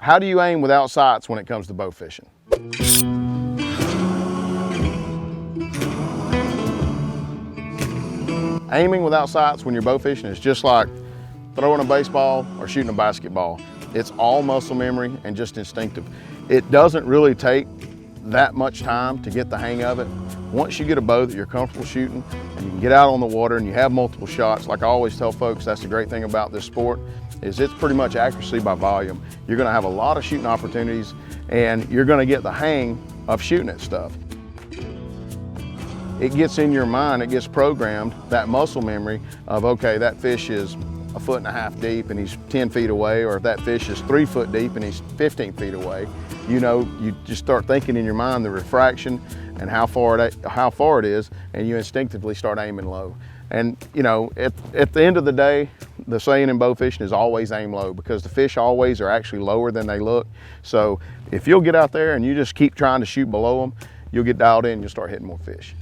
How do you aim without sights when it comes to bow fishing? Aiming without sights when you're bow fishing is just like throwing a baseball or shooting a basketball. It's all muscle memory and just instinctive. It doesn't really take that much time to get the hang of it. Once you get a bow that you're comfortable shooting and you can get out on the water and you have multiple shots, like I always tell folks, that's the great thing about this sport, is it's pretty much accuracy by volume. You're gonna have a lot of shooting opportunities and you're gonna get the hang of shooting at stuff. It gets in your mind, it gets programmed, that muscle memory of, okay, that fish is 1.5 feet deep and he's 10 feet away, or if that fish is 3 foot deep and he's 15 feet away. You know, you just start thinking in your mind the refraction and how far it is, and you instinctively start aiming low. And you know, at the end of the day, the saying in bow fishing is always aim low, because the fish always are actually lower than they look. So if you'll get out there and you just keep trying to shoot below them, you'll get dialed in and you'll start hitting more fish.